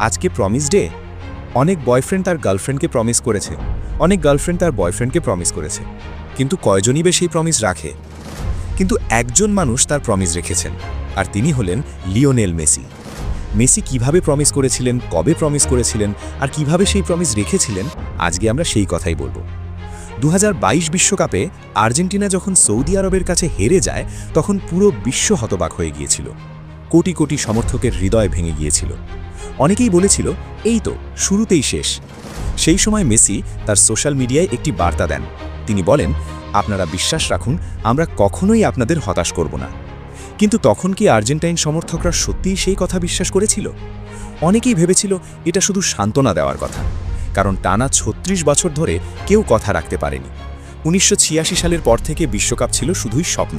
আজকে promise day. অনেক boyfriend তার গার্লফ্রেন্ডকে প্রমিস করেছে, অনেক গার্লফ্রেন্ড তার বয়ফ্রেন্ডকে প্রমিস করেছে, কিন্তু কয়জনই বা সেই প্রমিস রাখে? কিন্তু একজন মানুষ তার প্রমিস রেখেছেন, আর তিনি হলেন লিওনেল মেসি। মেসি কিভাবে প্রমিস করেছিলেন, কবে প্রমিস করেছিলেন, আর কিভাবে সেই প্রমিস রেখেছিলেন, আজকে আমরা সেই কথাই বলবো। 2022 বিশ্বকাপে আর্জেন্টিনা যখন সৌদি আরবের কাছে হেরে যায়, তখন পুরো বিশ্ব হতবাক হয়ে গিয়েছিল। কোটি কোটি সমর্থকের হৃদয় ভেঙে গিয়েছিল। অনেকেই বলেছিল এই তো শুরুতেই শেষ। সেই সময় মেসি তার সোশ্যাল মিডিয়ায় একটি বার্তা দেন। তিনি বলেন, আপনারা বিশ্বাস রাখুন, আমরা কখনোই আপনাদের হতাশ করব না। কিন্তু তখন কি আর্জেন্টাইন সমর্থকরা সত্যিই সেই কথা বিশ্বাস করেছিল? অনেকেই ভেবেছিল এটা শুধু সান্ত্বনা দেওয়ার কথা, কারণ টানা 36 বছর ধরে কেউ কথা রাখতে পারেনি। 1986 সালের পর থেকে বিশ্বকাপ ছিল শুধুই স্বপ্ন।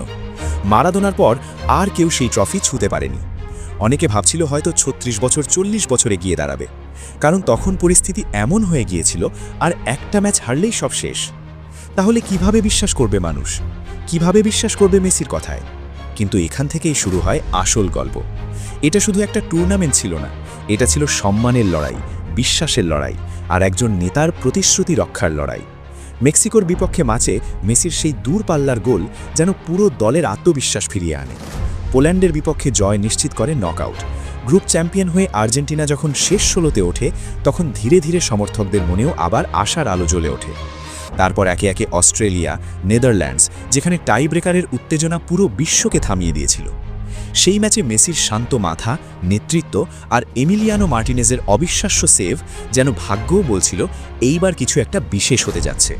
মারাদোনার পর আর কেউ সেই ট্রফি ছুঁতে পারেনি। অনেকে ভাবছিল হয়তো 36 বছর 40 বছরে গিয়ে দাঁড়াবে, কারণ তখন পরিস্থিতি এমন হয়ে গিয়েছিল আর একটা ম্যাচ হারলেই সব শেষ। তাহলে কিভাবে বিশ্বাস করবে মানুষ? কিভাবে বিশ্বাস করবে মেসির কথায়? কিন্তু এখান থেকেই শুরু হয় আসল গল্প। এটা শুধু একটা টুর্নামেন্ট ছিল না, এটা ছিল সম্মানের লড়াই, বিশ্বাসের লড়াই, আর একজন নেতার প্রতিশ্রুতি রক্ষার লড়াই। মেক্সিকোর বিপক্ষে ম্যাচে মেসির সেই দূরপাল্লার গোল যেন পুরো দলের আত্মবিশ্বাস ফিরিয়ে আনে। পোল্যান্ডের বিপক্ষে জয় নিশ্চিত করে নকআউট। গ্রুপ চ্যাম্পিয়ন হয়ে আর্জেন্টিনা যখন শেষ 16তে ওঠে, তখন ধীরে ধীরে সমর্থকদের মনেও আবার আশার আলো জ্বলে ওঠে। তারপর একে একে অস্ট্রেলিয়া, নেদারল্যান্ডস, যেখানে টাই ব্রেকারের উত্তেজনা পুরো বিশ্বকে থামিয়ে দিয়েছিল। সেই ম্যাচে মেসির শান্ত মাথা, নেতৃত্ব আর এমিলিয়ানো মার্টিনেজের অবিশ্বাস্য সেভ যেন ভাগ্যও বলছিল এইবার কিছু একটা বিশেষ হতে যাচ্ছে।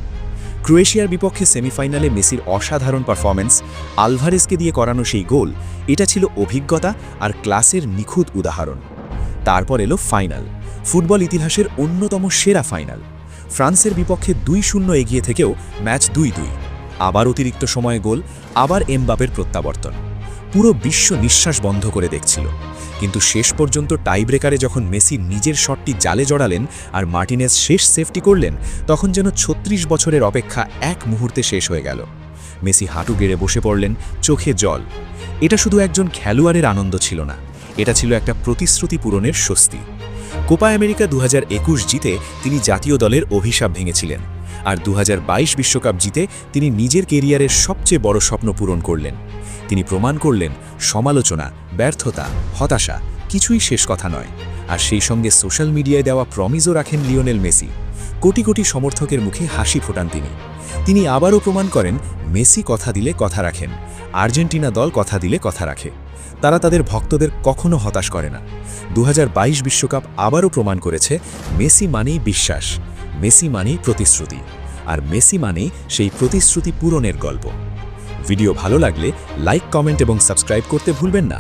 ক্রোয়েশিয়ার বিপক্ষে সেমিফাইনালে মেসির অসাধারণ পারফরম্যান্স, আলভারেজকে দিয়ে করানো সেই গোল, এটা ছিল অভিজ্ঞতা আর ক্লাসের নিখুঁত উদাহরণ। তারপর এলো ফাইনাল, ফুটবল ইতিহাসের অন্যতম সেরা ফাইনাল। ফ্রান্সের বিপক্ষে 2-0 এগিয়ে থেকেও ম্যাচ 2-2। আবার অতিরিক্ত সময়ে গোল, আবার এমবাপের প্রত্যাবর্তন। পুরো বিশ্ব নিঃশ্বাস বন্ধ করে দেখছিল। কিন্তু শেষ পর্যন্ত টাইব্রেকারে যখন মেসি নিজের শটটি জালে জড়ালেন আর মার্টিনেজ শেষ সেভটি করলেন, তখন যেন 36 বছরের অপেক্ষা এক মুহূর্তে শেষ হয়ে গেল। মেসি হাঁটু গেড়ে বসে পড়লেন, চোখে জল। এটা শুধু একজন খেলোয়াড়ের আনন্দ ছিল না, এটা ছিল একটা প্রতিশ্রুতি পূরণের স্বস্তি। কোপা আমেরিকা 2021 জিতে তিনি জাতীয় দলের অভিশাপ ভেঙেছিলেন, আর 2022 বিশ্বকাপ জিতে তিনি নিজের কেরিয়ারের সবচেয়ে বড় স্বপ্ন পূরণ করলেন। তিনি প্রমাণ করলেন সমালোচনা, ব্যর্থতা, হতাশা কিছুই শেষ কথা নয়। আর সেই সঙ্গে সোশ্যাল মিডিয়ায় দেওয়া প্রমিসও রাখেন লিওনেল মেসি। কোটি কোটি সমর্থকের মুখে হাসি ফোটান তিনি আবারও প্রমাণ করেন মেসি কথা দিলে কথা রাখেন, আর্জেন্টিনা দল কথা দিলে কথা রাখে। তারা তাদের ভক্তদের কখনো হতাশ করে না। 2022 বিশ্বকাপ আবারও প্রমাণ করেছে মেসি মানেই বিশ্বাস, মেসি মানেই প্রতিশ্রুতি, আর মেসি মানেই সেই প্রতিশ্রুতি পূরণের গল্প। ভিডিও ভালো লাগলে লাইক, কমেন্ট এবং সাবস্ক্রাইব করতে ভুলবেন না।